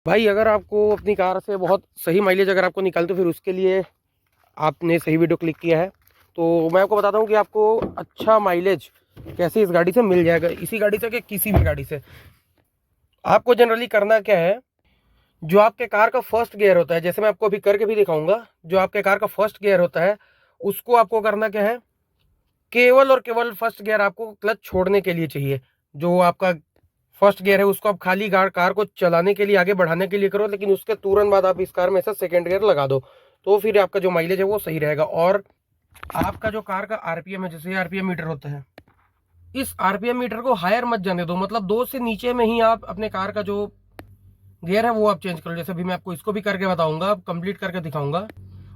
भाई अगर आपको अपनी कार से बहुत सही माइलेज अगर आपको निकाल तो फिर उसके लिए आपने सही वीडियो क्लिक किया है। तो मैं आपको बताता हूँ कि आपको अच्छा माइलेज कैसे इस गाड़ी से मिल जाएगा, इसी गाड़ी से कि किसी भी गाड़ी से। आपको जनरली करना क्या है, जो आपके कार का फर्स्ट गियर होता है, जैसे मैं आपको अभी करके भी दिखाऊंगा, जो आपके कार का फर्स्ट गियर होता है उसको आपको करना क्या है, केवल और केवल फर्स्ट गियर आपको क्लच छोड़ने के लिए चाहिए। जो आपका फर्स्ट गियर है उसको आप खाली कार को चलाने के लिए, आगे बढ़ाने के लिए करो, लेकिन उसके तुरंत बाद आप इस कार में से सेकेंड गियर लगा दो, तो फिर आपका जो माइलेज है वो सही रहेगा। और आपका जो कार का आरपीएम है, जैसे आरपीएम मीटर होता है, इस आरपीएम मीटर को हायर मत जाने दो, मतलब 2 से नीचे में ही आप अपने कार का जो गियर है वो आप चेंज करो। जैसे अभी मैं आपको इसको भी करके बताऊंगा, कंप्लीट करके दिखाऊंगा।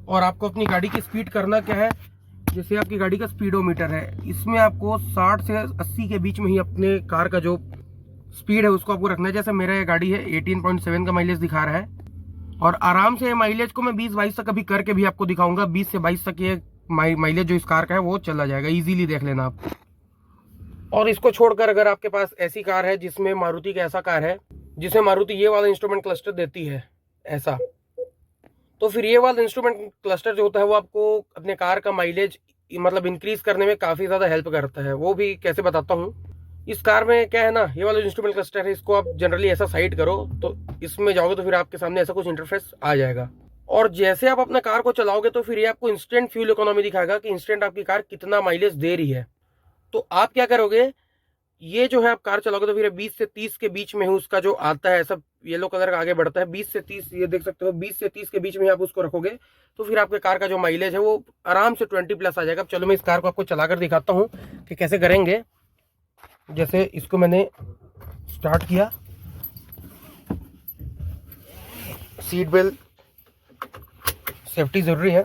और आपको अपनी गाड़ी की स्पीड करना क्या है, जैसे आपकी गाड़ी का स्पीडोमीटर है, इसमें आपको 60 से 80 के बीच में ही अपने कार का जो स्पीड है उसको आपको रखना है। जैसे मेरा ये गाड़ी है 18.7 का माइलेज दिखा रहा है, और आराम से माइलेज को मैं 20-22 तक अभी करके भी आपको दिखाऊंगा। 20 से 22 तक ये माइलेज जो इस कार का है वो चला जाएगा, इजीली देख लेना आप। और इसको छोड़कर अगर आपके पास ऐसी कार है जिसमें मारुति का ऐसा कार है जिसमें मारुति ये वाला इंस्ट्रूमेंट क्लस्टर देती है ऐसा, तो फिर ये वाला इंस्ट्रूमेंट क्लस्टर जो होता है वो आपको अपने कार का माइलेज मतलब इंक्रीज करने में काफ़ी ज़्यादा हेल्प करता है। वो भी कैसे बताता हूँ। इस कार में क्या है ना, ये वाला इंस्ट्रूमेंट क्लस्टर है, इसको आप जनरली ऐसा साइड करो तो इसमें जाओगे तो फिर आपके सामने ऐसा कुछ इंटरफेस आ जाएगा। और जैसे आप अपना कार को चलाओगे तो फिर ये आपको इंस्टेंट फ्यूल इकोनॉमी दिखाएगा कि इंस्टेंट आपकी कार कितना माइलेज दे रही है। तो आप क्या करोगे, ये जो है आप कार चलाओगे तो फिर 20 से 30 के बीच में ही उसका जो आता है सब येलो कलर का आगे बढ़ता है, 20 से 30, ये देख सकते हो 20 से 30 के बीच में आप उसको रखोगे तो फिर आपके कार का जो माइलेज है वो आराम से 20+ आ जाएगा। अब चलो मैं इस कार को आपको चलाकर दिखाता हूँ कि कैसे करेंगे। जैसे इसको मैंने स्टार्ट किया, सीट बेल्ट सेफ्टी ज़रूरी है।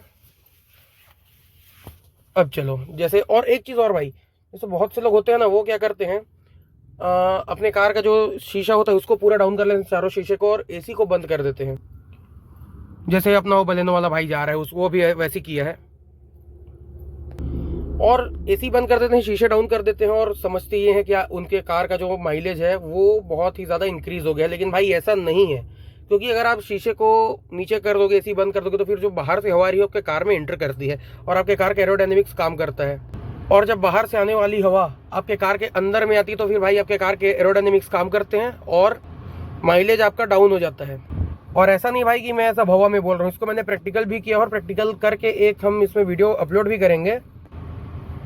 अब चलो, जैसे और एक चीज़ और भाई, जैसे बहुत से लोग होते हैं ना, वो क्या करते हैं अपने कार का जो शीशा होता है उसको पूरा डाउन कर लेते हैं, चारों शीशे को, और एसी को बंद कर देते हैं। जैसे अपना वो बलेनो वाला भाई जा रहा है उसको भी वैसे किया है, और एसी बंद कर देते हैं, शीशे डाउन कर देते हैं, और समझते ये हैं कि उनके कार का जो माइलेज है वो बहुत ही ज़्यादा इंक्रीज हो गया। लेकिन भाई ऐसा नहीं है, क्योंकि अगर आप शीशे को नीचे कर दोगे, एसी बंद कर दोगे, तो फिर जो बाहर से हवा आ रही है आपके कार में एंटर करती है और आपके कार का एरोडायनेमिक्स काम करता है। और जब बाहर से आने वाली हवा आपके कार के अंदर में आती है तो फिर भाई आपके कार के एरोडायनेमिक्स काम करते हैं और माइलेज आपका डाउन हो जाता है। और ऐसा नहीं भाई कि मैं ऐसा भवा में बोल रहा हूँ, इसको मैंने प्रैक्टिकल भी किया, और प्रैक्टिकल करके एक हम इसमें वीडियो अपलोड भी करेंगे।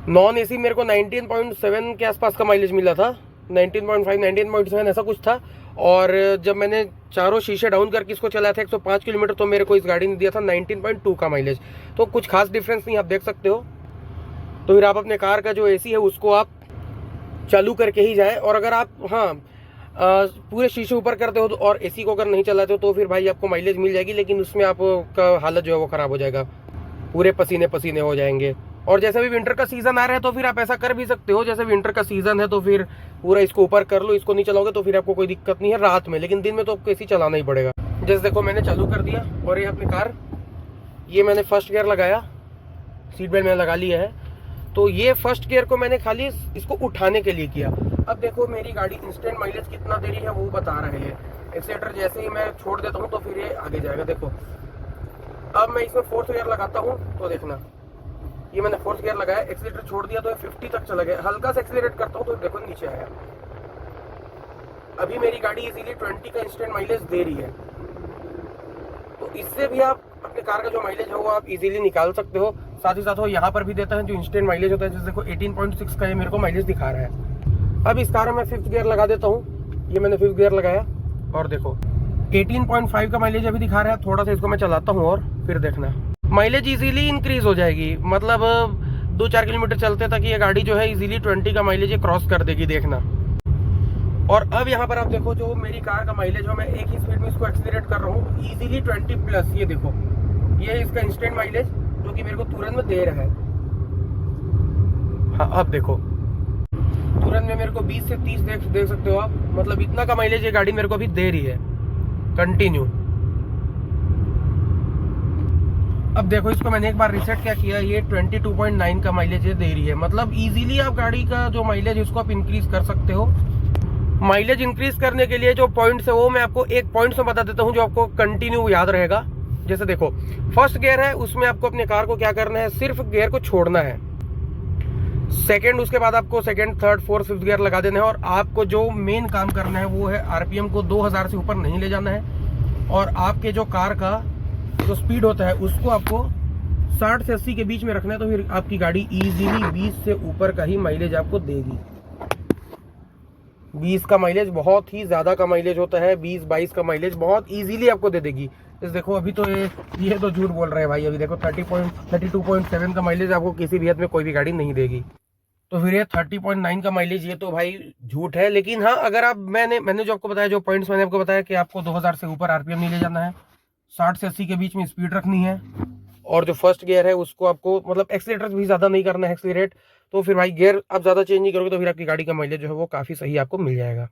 नॉन एसी मेरे को 19.7 के आसपास का माइलेज मिला था, 19.5 19.7 ऐसा कुछ था। और जब मैंने चारों शीशे डाउन करके इसको चलाया था 105 किलोमीटर, तो मेरे को इस गाड़ी ने दिया था 19.2 का माइलेज। तो कुछ खास डिफरेंस नहीं, आप देख सकते हो। तो फिर आप अपने कार का जो एसी है उसको आप चालू करके ही जाएं। और अगर आप पूरे शीशे ऊपर करते हो तो, और एसी को अगर नहीं चलाते हो तो फिर भाई आपको माइलेज मिल जाएगी, लेकिन उसमें आपका हालत जो है वो ख़राब हो जाएगा, पूरे पसीने पसीने हो जाएंगे। और जैसे भी विंटर का सीज़न आ रहा है तो फिर आप ऐसा कर भी सकते हो, जैसे विंटर का सीज़न है तो फिर पूरा इसको ऊपर कर लो, इसको नहीं चलाओगे तो फिर आपको कोई दिक्कत नहीं है रात में, लेकिन दिन में तो आपको एसी चलाना ही पड़ेगा। जैसे देखो मैंने चालू कर दिया, और ये अपनी कार, ये मैंने फर्स्ट गियर लगाया, सीट बेल्ट मैंने लगा लिया है। तो ये फर्स्ट गियर को मैंने खाली इसको उठाने के लिए किया। अब देखो मेरी गाड़ी इंस्टेंट माइलेज कितना दे रही है वो बता रहा है। एक्सीलेटर जैसे ही मैं छोड़ देता हूँ तो फिर ये आगे जाएगा। देखो अब मैं इसमें फोर्थ गियर लगाता हूँ तो देखना, ये मैंने फोर्थ गियर लगाया, एक्सीलेटर छोड़ दिया तो ये 50 तक चला गया। हल्का सा एक्सीलरेट करता हूँ तो देखो नीचे आया। अभी मेरी गाड़ी इजीली 20 का इंस्टेंट माइलेज दे रही है। तो इससे भी आप अपने कार का जो माइलेज है वो आप इजीली निकाल सकते हो। साथ ही साथ वो यहाँ पर भी देता है जो इंस्टेंट माइलेज होता है। जैसे देखो 18.6 का ये मेरे को माइलेज दिखा रहा है। अब इस कार में मैं फिफ्थ गियर लगा देता हूँ, ये मैंने फिफ्थ गियर लगाया, और देखो 18.5 का माइलेज अभी दिखा रहा है। थोड़ा सा इसको मैं चलाता हूँ और फिर देखना माइलेज इजीली इंक्रीज हो जाएगी, मतलब 2-4 किलोमीटर चलते तक ये गाड़ी जो है इजीली 20 का माइलेज क्रॉस कर देगी, देखना। और अब यहाँ पर आप देखो जो मेरी कार का माइलेज हो, मैं एक ही स्पीड में इसको एक्सीलरेट कर रहा हूँ इजीली 20+। ये देखो ये इसका इंस्टेंट माइलेज जो कि मेरे को तुरंत में दे रहा है। हाँ अब देखो तुरंत में मेरे को 20 से 30 देख सकते हो आप, मतलब इतना का माइलेज ये गाड़ी मेरे को अभी दे रही है कंटिन्यू। अब देखो इसको मैंने एक बार रीसेट क्या किया, ये 22.9 का माइलेज दे रही है। मतलब इजीली आप गाड़ी का जो माइलेज है उसको आप इंक्रीज कर सकते हो। माइलेज इंक्रीज करने के लिए जो पॉइंट्स है वो मैं आपको एक पॉइंट्स में बता देता हूँ जो आपको कंटिन्यू याद रहेगा। जैसे देखो, फर्स्ट गियर है, उसमें आपको अपने कार को क्या करना है, सिर्फ गियर को छोड़ना है। सेकंड, उसके बाद आपको second, third, fourth, fifth gear लगा देना है और आपको जो मेन काम करना है वो है आरपीएम को 2000 से ऊपर नहीं ले जाना है और आपके जो कार का जो स्पीड होता है उसको आपको 60 से 80 के बीच में रखना है। तो फिर आपकी गाड़ी इजीली 20 से ऊपर का ही माइलेज आपको देगी। 20 का माइलेज बहुत ही ज़्यादा का माइलेज होता है, 20-22 का माइलेज बहुत इजीली आपको दे देगी। इस देखो अभी तो ये तो झूठ बोल रहे हैं भाई। अभी देखो 32.7 का माइलेज आपको किसी भी हद में कोई भी गाड़ी नहीं देगी। तो फिर ये 30.9 का माइलेज, ये तो भाई झूठ है। लेकिन हाँ, अगर आप मैंने जो आपको बताया, जो पॉइंट्स मैंने आपको बताया कि आपको 2000 से ऊपर आरपीएम नहीं ले जाना है, 60 से 80 के बीच में स्पीड रखनी है और जो फर्स्ट गियर है उसको आपको मतलब एक्सीलरेटर भी ज़्यादा नहीं करना है एक्सीलरेट, तो फिर भाई गियर आप ज़्यादा चेंज नहीं करोगे तो फिर आपकी गाड़ी का माइलेज जो है वो काफ़ी सही आपको मिल जाएगा।